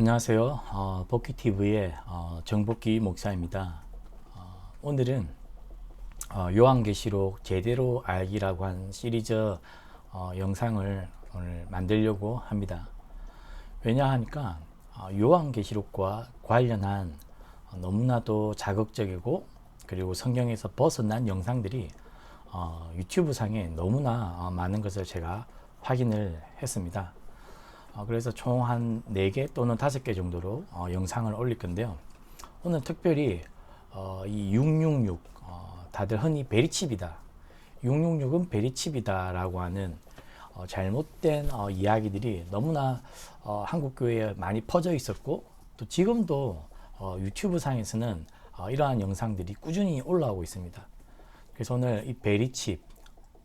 안녕하세요. 복귀TV의 정복기 목사입니다. 오늘은 요한계시록 제대로 알기라고 한 시리즈 영상을 오늘 만들려고 합니다. 왜냐하니까 요한계시록과 관련한 너무나도 자극적이고 그리고 성경에서 벗어난 영상들이 유튜브 상에 너무나 많은 것을 제가 확인을 했습니다. 그래서 총 한 4개 또는 5개 정도로 영상을 올릴 건데요. 오늘 특별히 이 666, 다들 흔히 베리칩이다, 666은 베리칩이다 라고 하는 잘못된 이야기들이 너무나 한국교회에 많이 퍼져 있었고, 또 지금도 유튜브 상에서는 이러한 영상들이 꾸준히 올라오고 있습니다. 그래서 오늘 이 베리칩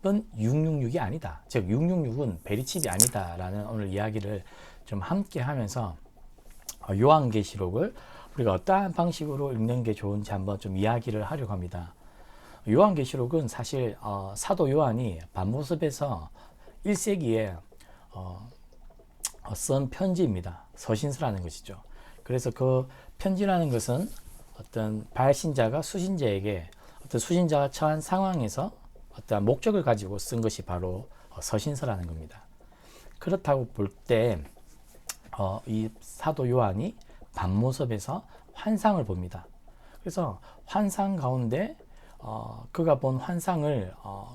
은 666이 아니다, 즉 666은 베리칩이 아니다 라는 오늘 이야기를 좀 함께 하면서 요한계시록을 우리가 어떠한 방식으로 읽는 게 좋은지 한번 좀 이야기를 하려고 합니다. 요한계시록은 사실 사도 요한이 반모습에서 1세기에 쓴 편지입니다. 서신서라는 것이죠. 그래서 그 편지라는 것은 어떤 발신자가 수신자에게 어떤 수신자가 처한 상황에서 어떠한 목적을 가지고 쓴 것이 바로 서신서라는 겁니다. 그렇다고 볼 때 이 사도 요한이 반모습에서 환상을 봅니다. 그래서 환상 가운데 그가 본 환상을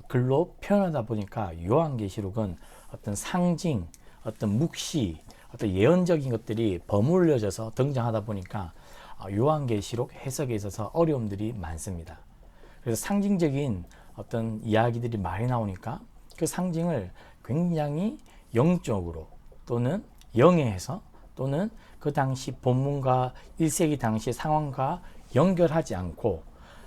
글로 표현하다 보니까 요한계시록은 어떤 상징, 어떤 묵시, 어떤 예언적인 것들이 버무려져서 등장하다 보니까 요한계시록 해석에 있어서 어려움들이 많습니다. 그래서 상징적인 어떤 이야기들이 많이 나오니까 그 상징을 굉장히 영적으로 또는 영해해서 또는 그 당시 본문과 1세기 당시 상황과 연결하지 않고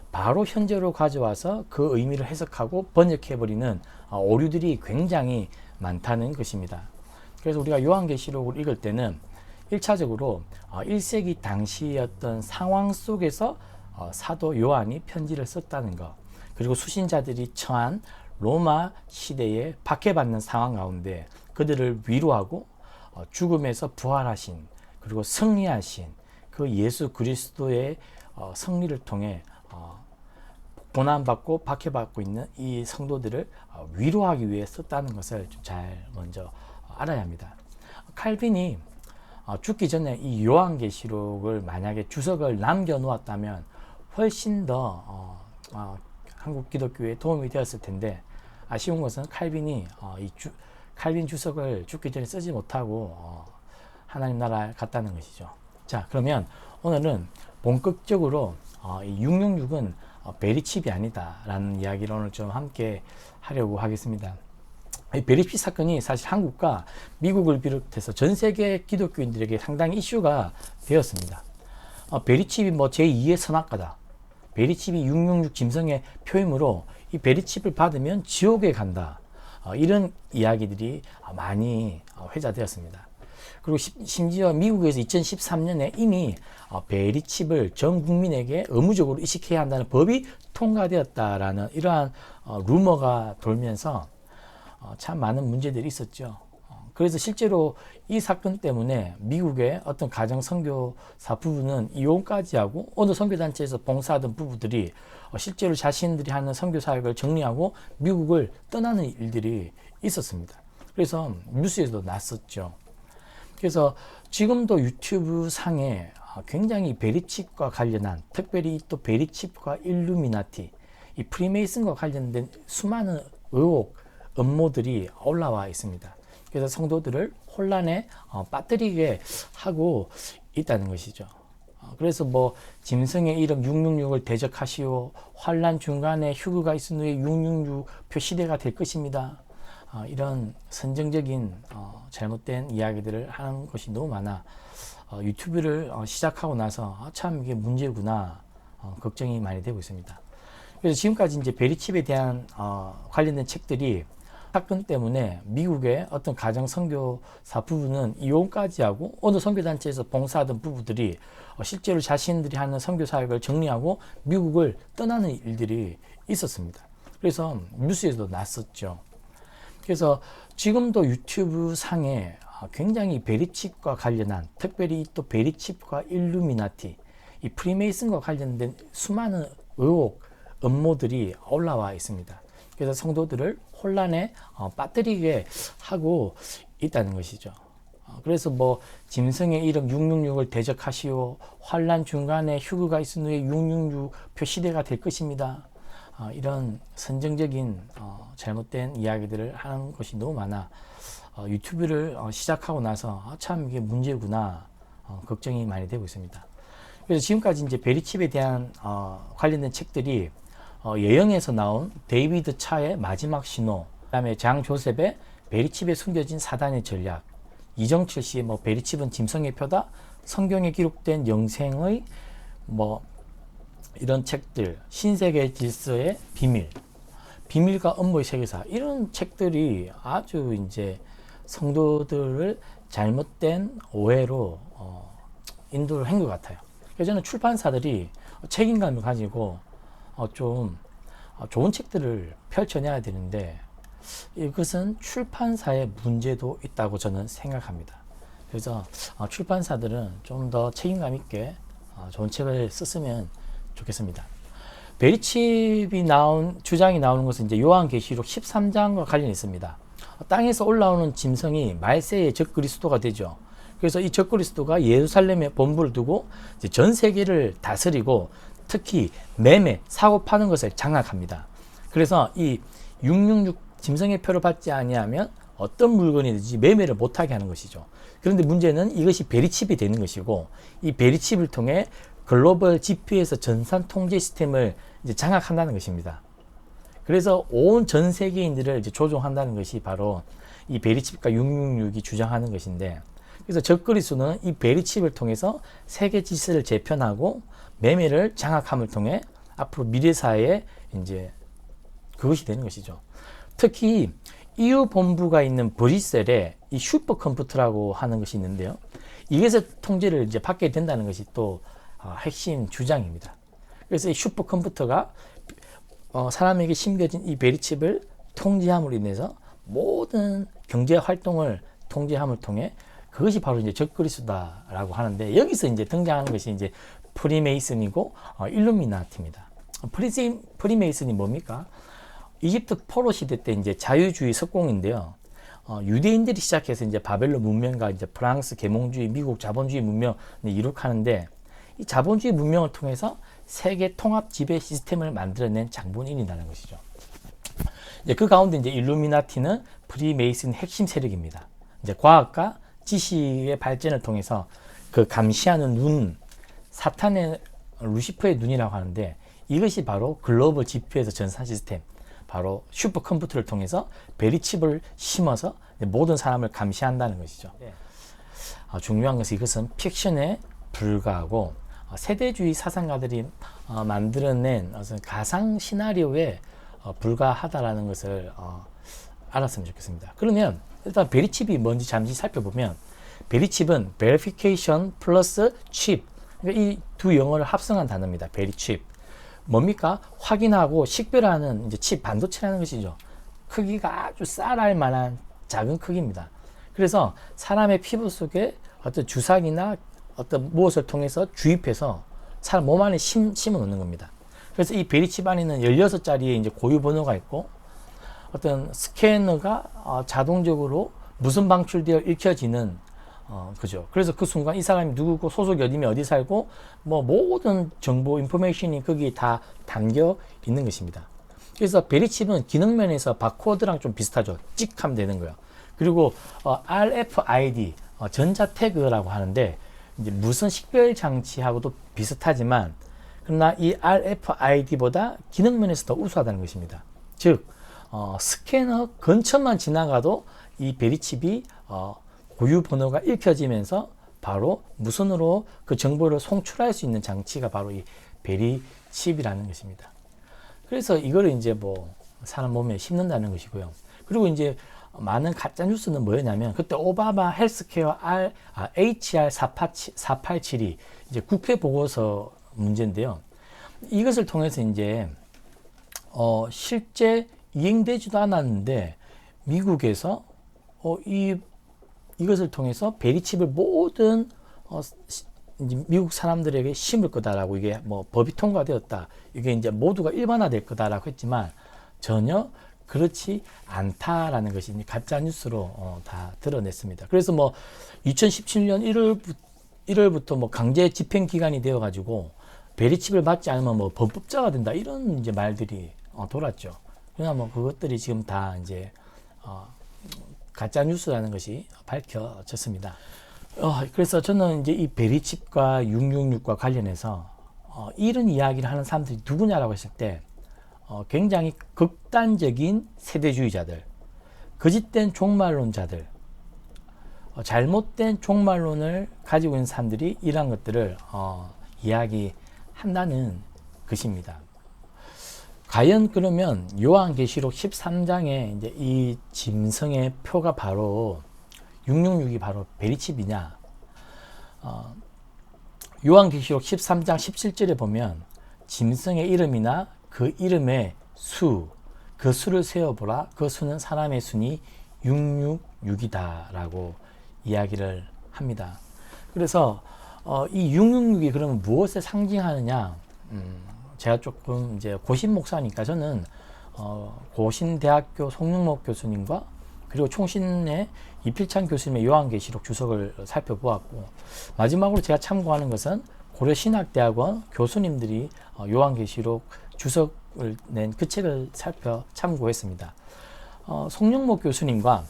바로 현재로 가져와서 그 의미를 해석하고 번역해버리는 오류들이 굉장히 많다는 것입니다. 그래서 우리가 요한계시록을 읽을 때는 1차적으로 1세기 당시의 어떤 상황 속에서 사도 요한이 편지를 썼다는 것, 그리고 수신자들이 처한 로마 시대에 박해받는 상황 가운데 그들을 위로하고 죽음에서 부활하신 그리고 승리하신 그 예수 그리스도의 승리를 통해 고난받고 박해받고 있는 이 성도들을 위로하기 위해 썼다는 것을 좀 잘 먼저 알아야 합니다. 칼빈이 죽기 전에 이 요한계시록을 만약에 주석을 남겨놓았다면 훨씬 더 한국 기독교에 도움이 되었을 텐데, 아쉬운 것은 칼빈이 칼빈 주석을 죽기 전에 쓰지 못하고 하나님 나라에 갔다는 것이죠. 자, 그러면 오늘은 본격적으로 이 666은 베리칩이 아니다 라는 이야기를 오늘 좀 함께 하려고 하겠습니다. 이 베리칩 사건이 사실 한국과 미국을 비롯해서 전 세계 기독교인들에게 상당히 이슈가 되었습니다. 베리칩이 뭐 제2의 선악과다, 베리칩이 666 짐승의 표임으로 이 베리칩을 받으면 지옥에 간다, 이런 이야기들이 많이 회자되었습니다. 그리고 심지어 미국에서 2013년에 이미 베리칩을 전 국민에게 의무적으로 이식해야 한다는 법이 통과되었다라는 이러한 루머가 돌면서 참 많은 문제들이 있었죠. 그래서 실제로 이 사건 때문에 미국의 어떤 가정 선교사 부부는 이혼까지 하고 어느 선교단체에서 봉사하던 부부들이 실제로 자신들이 하는 선교 사역을 정리하고 미국을 떠나는 일들이 있었습니다. 그래서 뉴스에도 났었죠. 그래서 지금도 유튜브 상에 굉장히 베리칩과 관련한, 특별히 또 베리칩과 일루미나티, 이 프리메이슨과 관련된 수많은 의혹, 음모들이 올라와 있습니다. 그래서 성도들을 혼란에 빠뜨리게 하고 있다는 것이죠. 그래서 뭐 짐승의 이름 666을 대적하시오, 환란 중간에 휴거가 있은 후에 666 표시대가 될 것입니다, 이런 선정적인 잘못된 이야기들을 하는 것이 너무 많아 유튜브를 시작하고 나서 참 이게 문제구나 걱정이 많이 되고 있습니다. 그래서 지금까지 이제 베리칩에 대한 관련된 책들이 사건 때문에 미국의 어떤 가정 선교사 부부는 이혼까지 하고 어느 선교단체에서 봉사하던 부부들이 실제로 자신들이 하는 선교 사역을 정리하고 미국을 떠나는 일들이 있었습니다. 그래서 뉴스에도 났었죠. 그래서 지금도 유튜브 상에 굉장히 베리칩과 관련한, 특별히 또 베리칩과 일루미나티, 이 프리메이슨과 관련된 수많은 의혹, 음모들이 올라와 있습니다. 그래서 성도들을 혼란에 빠뜨리게 하고 있다는 것이죠. 그래서 뭐 짐승의 이름 666을 대적하시오, 환란 중간에 휴거가 있은 후에 666 표시대가 될 것입니다. 이런 선정적인 잘못된 이야기들을 하는 것이 너무 많아 유튜브를 시작하고 나서 참 이게 문제구나 걱정이 많이 되고 있습니다. 그래서 지금까지 이제 베리칩에 대한 관련된 책들이 예언에서 나온 데이비드 차의 마지막 신호, 그다음에 장 조셉의 베리칩에 숨겨진 사단의 전략, 이정철 씨의 뭐 베리칩은 짐승의 표다, 성경에 기록된 영생의 뭐 이런 책들, 신세계 질서의 비밀, 비밀과 업무의 세계사, 이런 책들이 아주 이제 성도들을 잘못된 오해로 인도를 한 것 같아요. 그래서 저는 출판사들이 책임감을 가지고 좀 좋은 책들을 펼쳐내야 되는데 이것은 출판사의 문제도 있다고 저는 생각합니다. 그래서 출판사들은 좀 더 책임감 있게 좋은 책을 썼으면 좋겠습니다. 베리칩이 주장이 나오는 것은 이제 요한계시록 13장과 관련이 있습니다. 땅에서 올라오는 짐승이 말세의 적그리스도가 되죠. 그래서 이 적그리스도가 예루살렘에 본부를 두고 이제 전 세계를 다스리고 특히 매매, 사고 파는 것을 장악합니다. 그래서 이 666 짐승의 표를 받지 아니하면 어떤 물건이든지 매매를 못하게 하는 것이죠. 그런데 문제는 이것이 베리칩이 되는 것이고, 이 베리칩을 통해 글로벌 GP에서 전산 통제 시스템을 이제 장악한다는 것입니다. 그래서 온 전 세계인들을 이제 조종한다는 것이 바로 이 베리칩과 666이 주장하는 것인데, 그래서 적그리스도는 이 베리칩을 통해서 세계 질서를 재편하고 매매를 장악함을 통해 앞으로 미래사회에 이제 그것이 되는 것이죠. 특히 EU 본부가 있는 브뤼셀에 이 슈퍼컴퓨터라고 하는 것이 있는데요. 이것의 통제를 이제 받게 된다는 것이 또 핵심 주장입니다. 그래서 이 슈퍼컴퓨터가 사람에게 심겨진 이 베리칩을 통제함으로 인해서 모든 경제 활동을 통제함을 통해 그것이 바로 이제 적그리스도다라고 하는데, 여기서 이제 등장하는 것이 이제 프리메이슨이고 일루미나티입니다. 프리메이슨이 뭡니까? 이집트 포로 시대 때 이제 자유주의 석공인데요. 유대인들이 시작해서 이제 바벨론 문명과 이제 프랑스 계몽주의, 미국 자본주의 문명을 이룩하는데, 이 자본주의 문명을 통해서 세계 통합 지배 시스템을 만들어낸 장본인이라는 것이죠. 이제 그 가운데 이제 일루미나티는 프리메이슨 핵심 세력입니다. 이제 과학과 지식의 발전을 통해서 그 감시하는 눈, 사탄의 루시퍼의 눈이라고 하는데, 이것이 바로 글로벌 GP에서 전산 시스템, 바로 슈퍼컴퓨터를 통해서 베리칩을 심어서 모든 사람을 감시한다는 것이죠. 중요한 것은 이것은 픽션에 불과하고 세대주의 사상가들이 만들어낸 가상 시나리오에 불과하다라는 것을 알았으면 좋겠습니다. 그러면 일단 베리칩이 뭔지 잠시 살펴보면, 베리칩은 verification 플러스 chip, 그러니까 이 두 영어를 합성한 단어입니다. 베리칩. 뭡니까? 확인하고 식별하는 이제 칩, 반도체라는 것이죠. 크기가 아주 쌀알 만한 작은 크기입니다. 그래서 사람의 피부 속에 어떤 주사기나 어떤 무엇을 통해서 주입해서 사람 몸 안에 심어 놓는 겁니다. 그래서 이 베리칩 안에는 16자리의 이제 고유 번호가 있고, 어떤 스캐너가 자동적으로 무선 방출되어 읽혀지는 그죠. 그래서 그 순간 이 사람이 누구고 소속이 어디며 어디 살고 뭐 모든 정보 인포메이션이 거기에 다 담겨 있는 것입니다. 그래서 베리칩은 기능면에서 바코드랑 좀 비슷하죠. 찍 하면 되는 거예요. 그리고 RFID 전자 태그라고 하는데, 이제 무선 식별 장치하고도 비슷하지만 그러나 이 RFID보다 기능면에서 더 우수하다는 것입니다. 즉 스캐너 근처만 지나가도 이 베리칩이 고유 번호가 읽혀지면서 바로 무선으로 그 정보를 송출할 수 있는 장치가 바로 이 베리칩이라는 것입니다. 그래서 이거를 이제 뭐 사람 몸에 심는다는 것이고요. 그리고 이제 많은 가짜 뉴스는 뭐였냐면, 그때 오바마 헬스케어 HR 4872 이제 국회 보고서 문제인데요. 이것을 통해서 이제 실제 이행되지도 않았는데 미국에서 이 이것을 통해서 베리칩을 모든 이제 미국 사람들에게 심을 거다라고, 이게 뭐 법이 통과되었다, 이게 이제 모두가 일반화될 거다라고 했지만 전혀 그렇지 않다라는 것이 가짜 뉴스로 다 드러냈습니다. 그래서 뭐 2017년 1월부터 뭐 강제 집행 기간이 되어 가지고 베리칩을 맞지 않으면 뭐 범법자가 된다, 이런 이제 말들이 돌았죠. 그러나 뭐 그것들이 지금 다 이제 가짜 뉴스라는 것이 밝혀졌습니다. 그래서 저는 이제 이 베리칩과 666과 관련해서 이런 이야기를 하는 사람들이 누구냐라고 했을 때 굉장히 극단적인 세대주의자들, 거짓된 종말론자들, 잘못된 종말론을 가지고 있는 사람들이 이러한 것들을 이야기한다는 것입니다. 과연 그러면 요한계시록 13장에 이제 이 짐승의 표가 바로 666이 바로 베리칩이냐? 요한계시록 13장 17절에 보면 짐승의 이름이나 그 이름의 수, 그 수를 세어보라. 그 수는 사람의 수니 666이다 라고 이야기를 합니다. 그래서 이 666이 그러면 무엇을 상징하느냐? 제가 조금 이제 고신 목사니까 저는 고신대학교 송영목 교수님과 그리고 총신의 이필찬 교수님의 요한계시록 주석을 살펴보았고, 마지막으로 제가 참고하는 것은 고려신학대학원 교수님들이 요한계시록 주석을 낸 그 책을 참고했습니다. 송영목 교수님과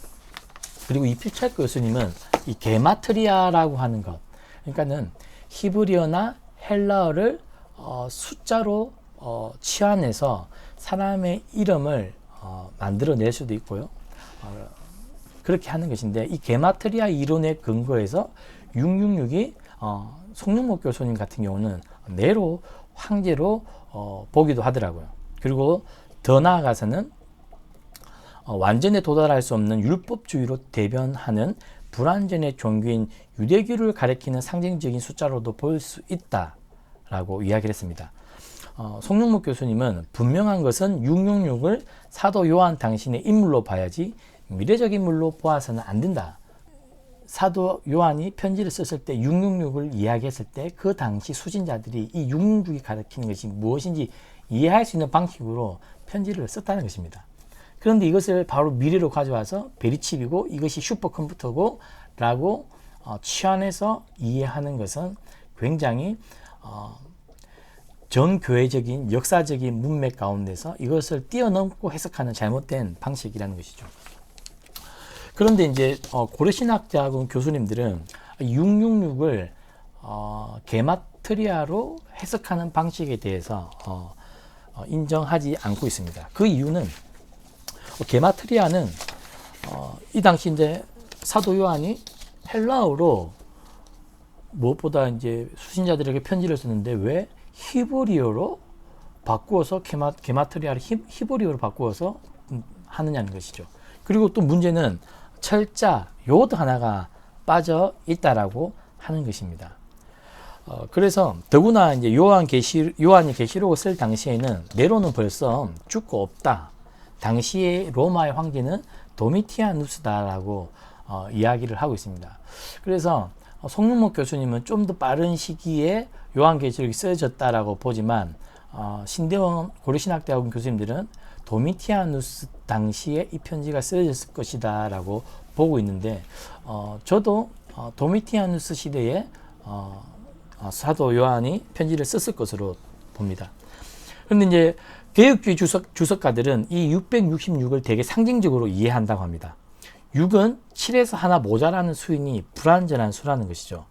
그리고 이필찬 교수님은 이 게마트리아라고 하는 것, 그러니까는 히브리어나 헬라어를 숫자로 치환해서 사람의 이름을 만들어낼 수도 있고요. 그렇게 하는 것인데, 이 게마트리아 이론에 근거해서 666이 송영목 교수님 같은 경우는 네로 황제로 보기도 하더라고요. 그리고 더 나아가서는 완전에 도달할 수 없는 율법주의로 대변하는 불완전의 종교인 유대교를 가리키는 상징적인 숫자로도 볼 수 있다라고 이야기를 했습니다. 송영목 교수님은 분명한 것은 666을 사도 요한 당신의 인물로 봐야지 미래적 인물로 보아서는 안 된다. 사도 요한이 편지를 썼을 때 666을 이야기했을 때 그 당시 수신자들이 이 666이 가리키는 것이 무엇인지 이해할 수 있는 방식으로 편지를 썼다는 것입니다. 그런데 이것을 바로 미래로 가져와서 베리칩이고 이것이 슈퍼컴퓨터고 라고 치환해서 이해하는 것은 굉장히 전교회적인 역사적인 문맥 가운데서 이것을 뛰어넘고 해석하는 잘못된 방식이라는 것이죠. 그런데 이제 고려신학대학원 교수님들은 666을 게마트리아로 해석하는 방식에 대해서 인정하지 않고 있습니다. 그 이유는 게마트리아는 이 당시 이제 사도 요한이 헬라어로 무엇보다 이제 수신자들에게 편지를 썼는데 왜 히브리어로 바꾸어서 게마트리아를 히브리어로 바꾸어서 하느냐는 것이죠. 그리고 또 문제는 철자, 요드 하나가 빠져 있다라고 하는 것입니다. 그래서 더구나 이제 요한이 계시록을 쓸 당시에는 네로는 벌써 죽고 없다. 당시의 로마의 황제는 도미티아누스다라고 이야기를 하고 있습니다. 그래서 송영목 교수님은 좀 더 빠른 시기에 요한계시록이 쓰여졌다라고 보지만 신대원 고려신학대학원 교수님들은 도미티아누스 당시에 이 편지가 쓰여졌을 것이다 라고 보고 있는데 저도 도미티아누스 시대에 사도 요한이 편지를 썼을 것으로 봅니다. 그런데 이제 개혁주의 주석가들은 이 666을 되게 상징적으로 이해한다고 합니다. 6은 7에서 하나 모자라는 수이니 불완전한 수라는 것이죠.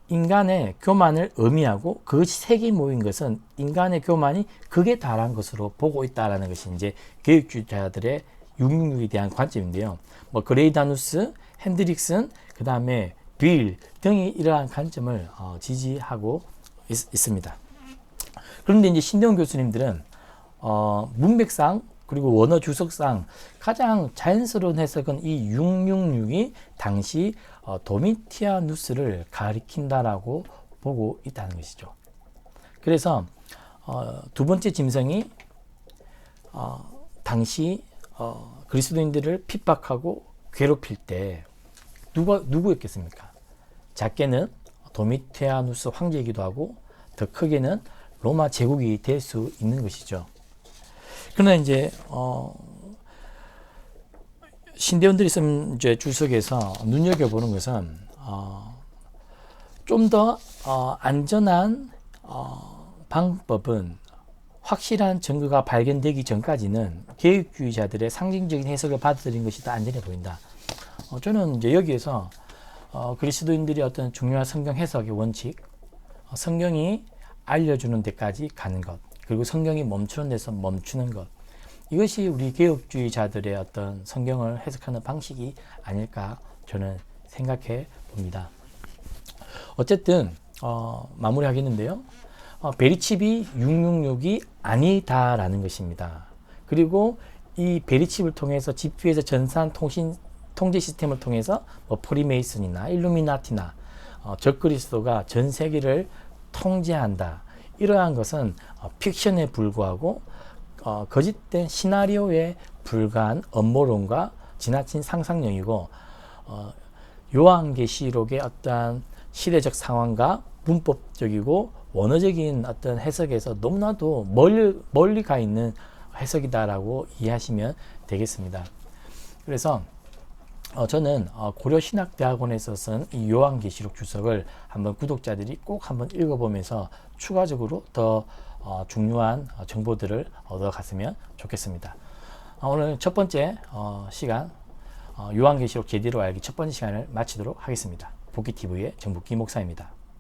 인간의 교만을 의미하고 그것이 색이 모인 것은 인간의 교만이 극에 달한 것으로 보고 있다는 것이 이제 개혁주의자들의 666에 대한 관점인데요. 뭐 그레이다누스, 핸드릭슨, 그 다음에 빌 등이 이러한 관점을 지지하고 있습니다. 그런데 이제 신대원 교수님들은 문맥상 그리고 원어 주석상 가장 자연스러운 해석은 이 666이 당시 도미티아누스를 가리킨다라고 보고 있다는 것이죠. 그래서 두 번째 짐승이 당시 그리스도인들을 핍박하고 괴롭힐 때 누구였겠습니까? 작게는 도미티아누스 황제이기도 하고 더 크게는 로마 제국이 될 수 있는 것이죠. 그러나 이제 신대원들이 쓴 이제 주석에서 눈여겨보는 것은 좀 더 안전한 방법은 확실한 증거가 발견되기 전까지는 개혁주의자들의 상징적인 해석을 받아들인 것이 더 안전해 보인다. 저는 이제 여기에서 그리스도인들이 어떤 중요한 성경 해석의 원칙, 성경이 알려주는 데까지 가는 것, 그리고 성경이 멈추는 데서 멈추는 것, 이것이 우리 개혁주의자들의 어떤 성경을 해석하는 방식이 아닐까 저는 생각해 봅니다. 어쨌든 마무리하겠는데요. 베리칩이 666이 아니다라는 것입니다. 그리고 이 베리칩을 통해서 GPU에서 전산 통제 시스템을 통해서 프리메이슨이나 일루미나티나 적그리스도가 전 세계를 통제한다. 이러한 것은 픽션에 불과하고 거짓된 시나리오에 불과한 음모론과 지나친 상상력이고 요한계시록의 어떠한 시대적 상황과 문법적이고 원어적인 어떤 해석에서 너무나도 멀리 가 있는 해석이다라고 이해하시면 되겠습니다. 그래서 저는 고려신학대학원에서 쓴 이 요한계시록 주석을 한번 구독자들이 꼭 한번 읽어보면서 추가적으로 더 중요한 정보들을 얻어갔으면 좋겠습니다. 오늘 첫 번째 시간 요한계시록 제대로 알기 첫 번째 시간을 마치도록 하겠습니다. 복귀TV의 정복기 목사입니다.